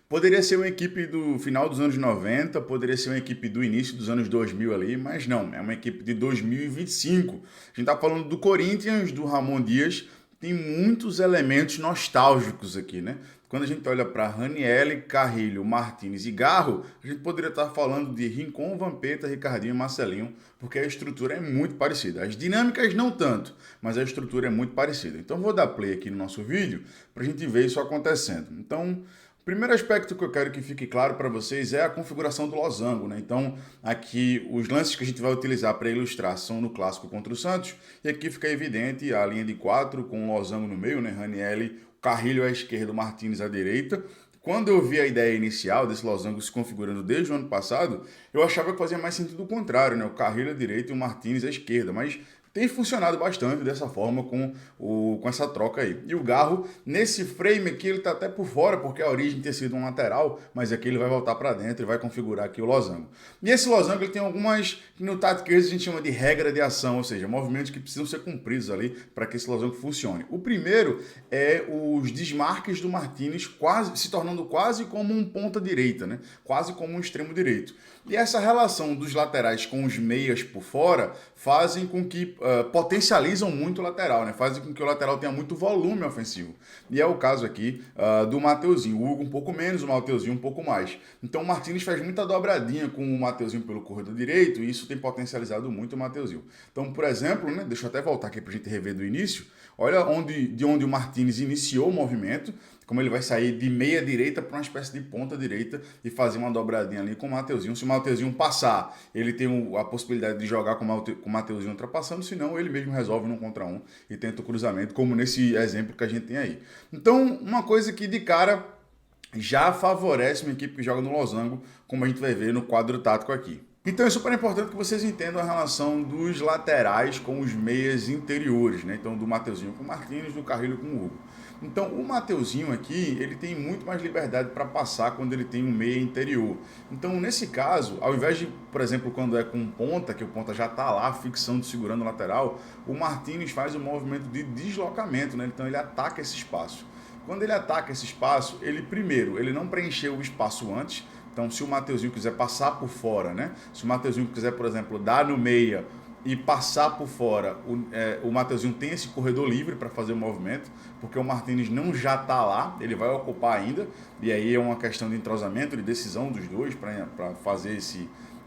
Poderia ser uma equipe do final dos anos 90, poderia ser uma equipe do início dos anos 2000 ali, mas não, é uma equipe de 2025. A gente está falando do Corinthians, do Ramon Dias, tem muitos elementos nostálgicos aqui, né? Quando a gente olha para Ranieri, Carrilho, Martins e Garro, a gente poderia estar falando de Rincon, Vampeta, Ricardinho e Marcelinho, porque a estrutura é muito parecida. As dinâmicas não tanto, mas a estrutura é muito parecida. Então vou dar play aqui no nosso vídeo para a gente ver isso acontecendo. Então, o primeiro aspecto que eu quero que fique claro para vocês é a configuração do losango, né? Então, aqui os lances que a gente vai utilizar para ilustrar são no clássico contra o Santos, e aqui fica evidente a linha de 4 com o losango no meio, né? Ranieri, Carrilho à esquerda, Martins à direita. Quando eu vi a ideia inicial desse losango se configurando desde o ano passado, eu achava que fazia mais sentido o contrário, né? O Carrilho à direita e o Martins à esquerda, mas tem funcionado bastante dessa forma com essa troca aí. E o Garro, nesse frame aqui, ele está até por fora, porque a origem tem sido um lateral, mas aqui ele vai voltar para dentro e vai configurar aqui o losango. E esse losango ele tem algumas, que no tático a gente chama de regra de ação, ou seja, movimentos que precisam ser cumpridos ali para que esse losango funcione. O primeiro é os desmarques do Martins quase se tornando quase como um ponta direita, né? Quase como um extremo direito. E essa relação dos laterais com os meias por fora fazem com que potencializam muito o lateral, né? Fazem com que o lateral tenha muito volume ofensivo. E é o caso aqui do Mateuzinho. O Hugo um pouco menos, o Mateuzinho um pouco mais. Então o Martins faz muita dobradinha com o Mateuzinho pelo corredor direito e isso tem potencializado muito o Mateuzinho. Então, por exemplo, né, deixa eu até voltar aqui para a gente rever do início. Olha de onde o Martins iniciou o movimento, como ele vai sair de meia direita para uma espécie de ponta direita e fazer uma dobradinha ali com o Mateuzinho. Se o Mateuzinho passar, ele tem a possibilidade de jogar com o Mateuzinho ultrapassando, senão ele mesmo resolve no contra um e tenta o cruzamento, como nesse exemplo que a gente tem aí. Então, uma coisa que de cara já favorece uma equipe que joga no losango, como a gente vai ver no quadro tático aqui. Então é super importante que vocês entendam a relação dos laterais com os meias interiores, né? Então do Mateuzinho com o Martins, do Carrilho com o Hugo. Então o Mateuzinho aqui, ele tem muito mais liberdade para passar quando ele tem um meia interior. Então nesse caso, ao invés de, por exemplo, quando é com ponta, que o ponta já está lá fixando, segurando o lateral, o Martins faz um movimento de deslocamento, né? Então ele ataca esse espaço. Quando ele ataca esse espaço, ele não preencheu o espaço antes. Então, se o Mateuzinho quiser passar por fora, né? Se o Mateuzinho quiser, por exemplo, dar no meia e passar por fora, o Mateuzinho tem esse corredor livre para fazer o movimento, porque o Martins não já está lá, ele vai ocupar ainda, e aí é uma questão de entrosamento, de decisão dos dois para fazer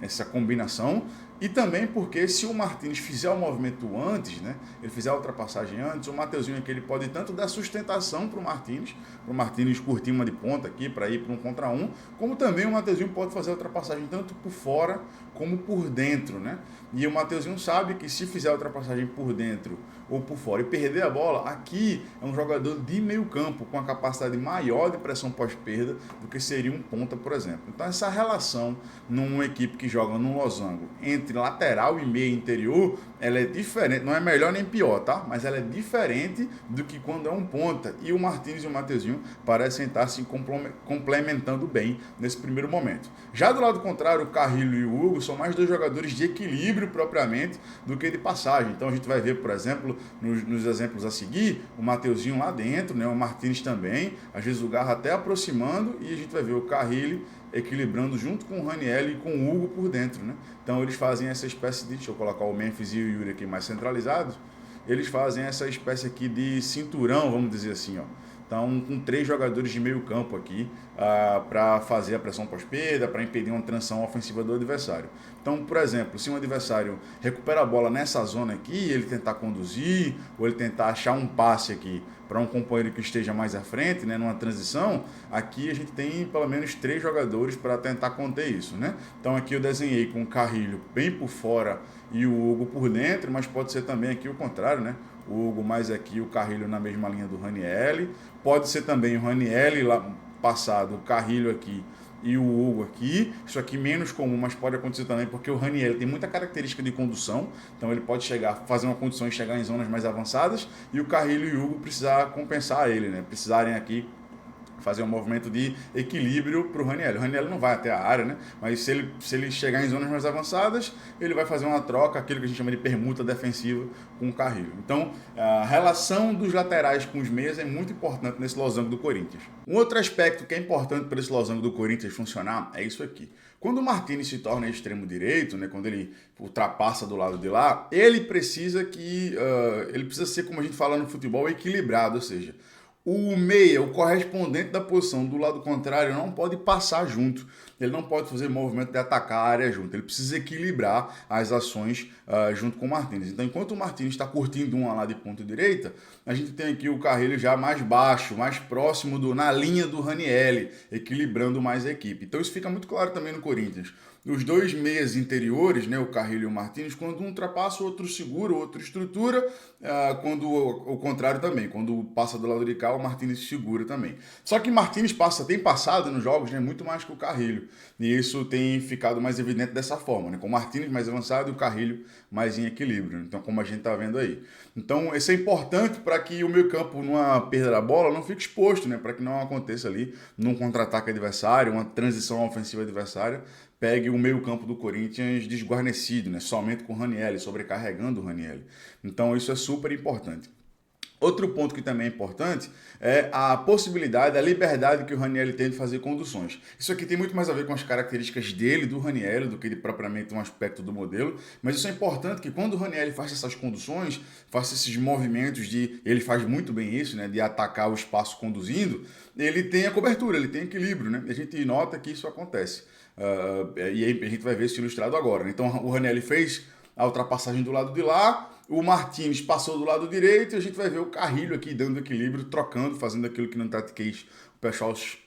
essa combinação. E também porque se o Martins fizer o movimento antes, né, ele fizer a ultrapassagem antes, o Mateuzinho aqui ele pode tanto dar sustentação para o Martins curtir uma de ponta aqui para ir para um contra um, como também o Mateuzinho pode fazer a ultrapassagem tanto por fora como por dentro, né? E o Mateuzinho sabe que se fizer a ultrapassagem por dentro ou por fora e perder a bola, aqui é um jogador de meio campo com a capacidade maior de pressão pós-perda do que seria um ponta, por exemplo. Então essa relação numa equipe que joga num losango entre lateral e meia interior, ela é diferente, não é melhor nem pior, tá? Mas ela é diferente do que quando é um ponta. E o Martins e o Mateuzinho parecem estar se complementando bem nesse primeiro momento. Já do lado contrário, o Carrilho e o Hugo são mais dois jogadores de equilíbrio propriamente do que de passagem. Então a gente vai ver, por exemplo, nos exemplos a seguir, o Mateuzinho lá dentro, né? O Martins também, às vezes o Garra até aproximando, e a gente vai ver o Carrilho equilibrando junto com o Ranieri e com o Hugo por dentro, né? Então eles fazem essa espécie de, deixa eu colocar o Memphis e o Yuri aqui mais centralizados, eles fazem essa espécie aqui de cinturão, vamos dizer assim, ó. Então, com 3 jogadores de meio campo aqui para fazer a pressão pós-perda, para impedir uma transição ofensiva do adversário. Então, por exemplo, se um adversário recupera a bola nessa zona aqui, ele tentar conduzir, ou ele tentar achar um passe aqui para um companheiro que esteja mais à frente, né, numa transição, aqui a gente tem pelo menos 3 jogadores para tentar conter isso, né? Então aqui eu desenhei com o Carrilho bem por fora e o Hugo por dentro, mas pode ser também aqui o contrário, né? O Hugo mais aqui, o Carrilho na mesma linha do Ranieri. Pode ser também o Ranieri lá passado, o Carrilho aqui e o Hugo aqui. Isso aqui menos comum, mas pode acontecer também porque o Ranieri tem muita característica de condução, então ele pode fazer uma condução e chegar em zonas mais avançadas, e o Carrilho e o Hugo precisar compensar ele, né? Precisarem aqui fazer um movimento de equilíbrio para o Ranieri. O Ranieri não vai até a área, né? Mas se ele chegar em zonas mais avançadas, ele vai fazer uma troca, aquilo que a gente chama de permuta defensiva com o Carrilho. Então, a relação dos laterais com os meias é muito importante nesse losango do Corinthians. Um outro aspecto que é importante para esse losango do Corinthians funcionar é isso aqui. Quando o Martínez se torna extremo direito, né, quando ele ultrapassa do lado de lá, ele precisa ser, como a gente fala no futebol, equilibrado, ou seja, o meia, o correspondente da posição do lado contrário, não pode passar junto. Ele não pode fazer movimento de atacar a área junto. Ele precisa equilibrar as ações junto com o Martínez. Então, enquanto o Martínez está curtindo uma lá de ponta direita, a gente tem aqui o Carrilho já mais baixo, mais próximo na linha do Ranieri, equilibrando mais a equipe. Então, isso fica muito claro também no Corinthians. Os dois meias interiores, né, o Carrilho e o Martínez, quando um ultrapassa, o outro segura, o outro estrutura, quando o contrário também. Quando passa do lado de cá, o Martínez segura também. Só que Martínez tem passado nos jogos, né, muito mais que o Carrilho. E isso tem ficado mais evidente dessa forma, né, com o Martínez mais avançado e o Carrilho mais em equilíbrio. Então, como a gente está vendo aí. Então, isso é importante para que o meio campo, numa perda da bola, não fique exposto, né, para que não aconteça ali, num contra-ataque adversário, uma transição ofensiva adversária, pegue o meio-campo do Corinthians desguarnecido, né? Somente com o Ranieri, sobrecarregando o Ranieri. Então isso é super importante. Outro ponto que também é importante é a possibilidade, a liberdade que o Ranieri tem de fazer conduções. Isso aqui tem muito mais a ver com as características dele, do Ranieri, do que de propriamente um aspecto do modelo, mas isso é importante que quando o Ranieri faz essas conduções, faça esses movimentos ele faz muito bem isso, né, de atacar o espaço conduzindo, ele tem a cobertura, ele tem equilíbrio, né? A gente nota que isso acontece. E aí a gente vai ver isso ilustrado agora, né? Então o Ranieri fez a ultrapassagem do lado de lá, o Martínez passou do lado direito e a gente vai ver o Carrilho aqui dando equilíbrio, trocando, fazendo aquilo que no tatiquês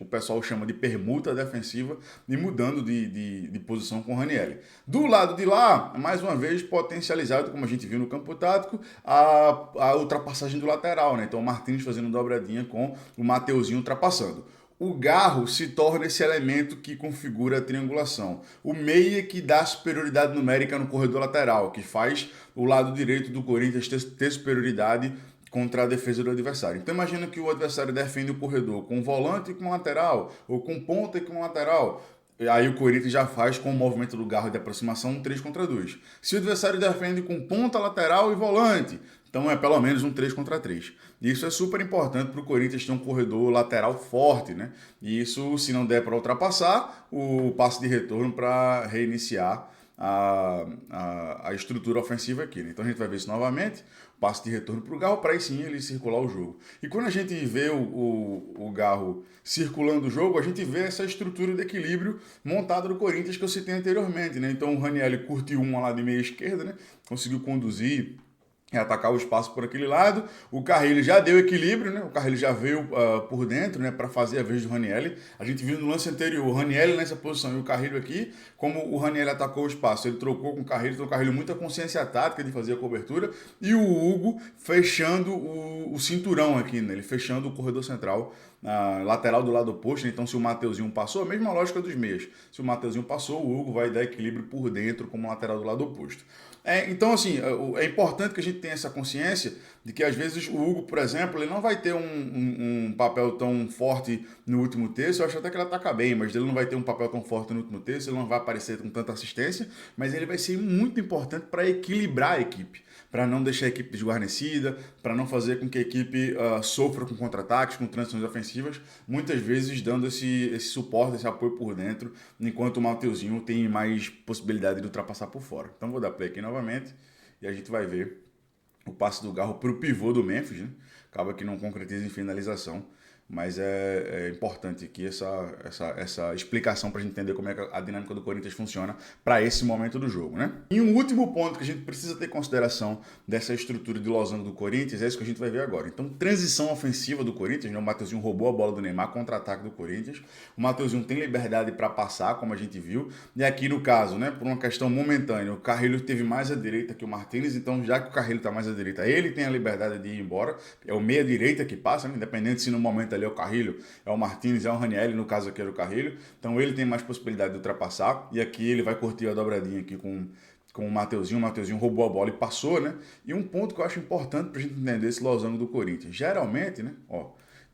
o pessoal chama de permuta defensiva e mudando de posição com o Ranieri. Do lado de lá, mais uma vez potencializado, como a gente viu no campo tático, a ultrapassagem do lateral, né? Então o Martínez fazendo dobradinha com o Mateuzinho ultrapassando. O Garro se torna esse elemento que configura a triangulação. O meia que dá superioridade numérica no corredor lateral, que faz o lado direito do Corinthians ter superioridade contra a defesa do adversário. Então imagina que o adversário defende o corredor com volante e com lateral, ou com ponta e com lateral. Aí o Corinthians já faz com o movimento do Garro de aproximação um 3 contra 2. Se o adversário defende com ponta, lateral e volante, então é pelo menos um 3 contra 3. E isso é super importante para o Corinthians ter um corredor lateral forte, né? E isso, se não der para ultrapassar, o passe de retorno para reiniciar a estrutura ofensiva aqui, né? Então a gente vai ver isso novamente, passe de retorno para o Garro, para aí sim ele circular o jogo. E quando a gente vê o Garro circulando o jogo, a gente vê essa estrutura de equilíbrio montada do Corinthians que eu citei anteriormente, né? Então o Ranieri curtiu uma lá de meia esquerda, né? Conseguiu conduzir e atacar o espaço por aquele lado. O Carrilho já deu equilíbrio, né? O Carrilho já veio por dentro, né, para fazer a vez do Ranieri. A gente viu no lance anterior o Ranieri nessa posição e o Carrilho aqui, como o Ranieri atacou o espaço, ele trocou com o Carrilho, então o Carrilho muita consciência tática de fazer a cobertura, e o Hugo fechando o cinturão aqui, né? Ele fechando o corredor central, lateral do lado oposto. Então se o Mateuzinho passou, a mesma lógica dos meias, se o Mateuzinho passou, o Hugo vai dar equilíbrio por dentro como lateral do lado oposto. Então, assim, é importante que a gente tenha essa consciência de que, às vezes, o Hugo, por exemplo, ele não vai ter um papel tão forte no último terço. Eu acho até que ele ataca bem, mas ele não vai ter um papel tão forte no último terço, ele não vai aparecer com tanta assistência, mas ele vai ser muito importante para equilibrar a equipe, para não deixar a equipe desguarnecida, para não fazer com que a equipe sofra com contra-ataques, com transições ofensivas, muitas vezes dando esse suporte, esse apoio por dentro, enquanto o Mateuzinho tem mais possibilidade de ultrapassar por fora. Então vou dar play aqui novamente e a gente vai ver o passe do Garro para o pivô do Memphis, né? Acaba que não concretiza em finalização, mas é importante aqui essa explicação para a gente entender como é que a dinâmica do Corinthians funciona para esse momento do jogo, né? E um último ponto que a gente precisa ter em consideração dessa estrutura de losango do Corinthians é isso que a gente vai ver agora. Então, transição ofensiva do Corinthians, né? O Mateuzinho roubou a bola do Neymar, contra-ataque do Corinthians. O Mateuzinho tem liberdade para passar, como a gente viu. E aqui no caso, né, por uma questão momentânea, o Carrilho teve mais à direita que o Martínez, então já que o Carrilho está mais à direita, ele tem a liberdade de ir embora. É o meia-direita que passa, né? Independente se no momento ali é o Carrilho, é o Martínez, é o Ranieri, no caso aqui era o Carrilho. Então ele tem mais possibilidade de ultrapassar. E aqui ele vai curtir a dobradinha aqui com o Mateuzinho. O Mateuzinho roubou a bola e passou, né? E um ponto que eu acho importante pra gente entender esse losango do Corinthians. Geralmente, né?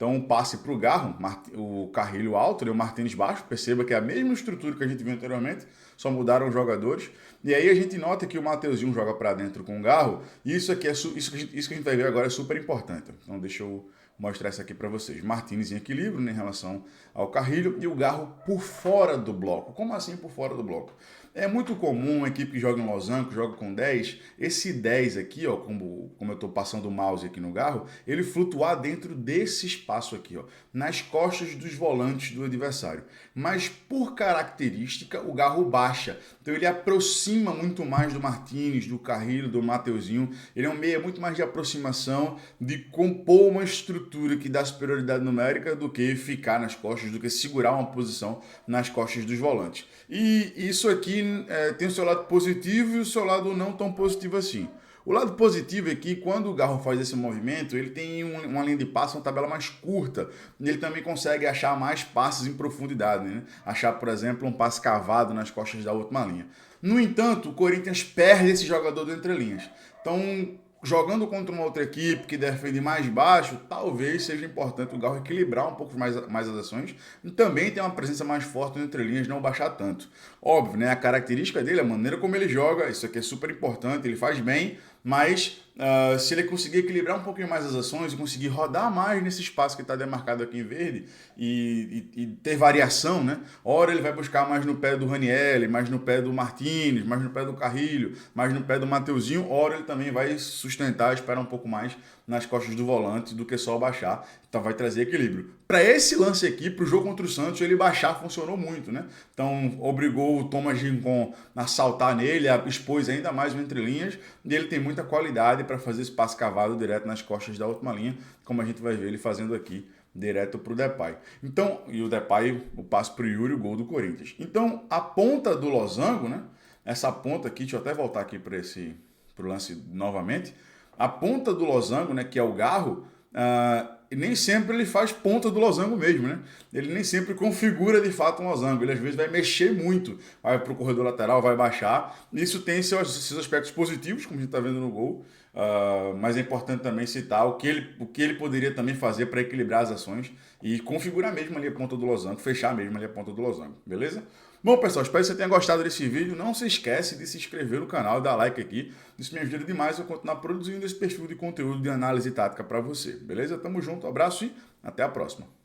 Então, um passe para o Garro, o Carrilho alto e o Martínez baixo. Perceba que é a mesma estrutura que a gente viu anteriormente, só mudaram os jogadores. E aí a gente nota que o Mateuzinho joga para dentro com o Garro. E isso aqui isso que a gente vai ver agora é super importante. Então, deixa eu mostrar isso aqui para vocês. Martínez em equilíbrio, né, em relação ao Carrilho, e o Garro por fora do bloco. Como assim por fora do bloco? É muito comum uma equipe que joga em losango, joga com 10, esse 10 aqui, ó, como eu estou passando o mouse aqui no Garro, ele flutuar dentro desse espaço aqui, ó, nas costas dos volantes do adversário. Mas por característica, o Garro baixa. Então ele aproxima muito mais do Martínez, do Carrilho, do Mateuzinho. Ele é um meia muito mais de aproximação, de compor uma estrutura que dá superioridade numérica do que ficar nas costas, do que segurar uma posição nas costas dos volantes. E isso aqui tem o seu lado positivo e o seu lado não tão positivo assim. O lado positivo é que quando o Garro faz esse movimento, ele tem uma linha de passe, uma tabela mais curta. E ele também consegue achar mais passes em profundidade, né? Achar, por exemplo, um passe cavado nas costas da última linha. No entanto, o Corinthians perde esse jogador do entrelinhas. Então, jogando contra uma outra equipe que defende mais baixo, talvez seja importante o Garro equilibrar um pouco mais as ações e também ter uma presença mais forte no entrelinhas, não baixar tanto. Óbvio, né? A característica dele, a maneira como ele joga, isso aqui é super importante, ele faz bem, mas se ele conseguir equilibrar um pouquinho mais as ações e conseguir rodar mais nesse espaço que está demarcado aqui em verde e ter variação, né? Ora ele vai buscar mais no pé do Ranieri, mais no pé do Martínez, mais no pé do Carrilho, mais no pé do Mateuzinho, ora ele também vai sustentar, esperar um pouco mais nas costas do volante do que só baixar, então vai trazer equilíbrio. Para esse lance aqui, para o jogo contra o Santos, ele baixar funcionou muito, né? Então obrigou o Thomas Rincon a saltar nele, expôs ainda mais o entrelinhas, e ele tem muita qualidade para fazer esse passe cavado direto nas costas da última linha, como a gente vai ver ele fazendo aqui, direto para o Depay. Então, e o Depay, o passe para o Yuri, o gol do Corinthians. Então, a ponta do losango, né? Essa ponta aqui, deixa eu até voltar aqui para o lance novamente. A ponta do losango, né, que é o Garro, nem sempre ele faz ponta do losango mesmo, né? Ele nem sempre configura de fato um losango. Ele às vezes vai mexer muito, vai para o corredor lateral, vai baixar. Isso tem seus aspectos positivos, como a gente está vendo no gol, mas é importante também citar o que ele poderia também fazer para equilibrar as ações e configurar mesmo ali a ponta do losango, fechar mesmo ali a ponta do losango, beleza? Bom, pessoal, espero que você tenha gostado desse vídeo. Não se esquece de se inscrever no canal e dar like aqui. Isso me ajuda demais a continuar produzindo esse perfil de conteúdo de análise tática para você. Beleza? Tamo junto, abraço e até a próxima.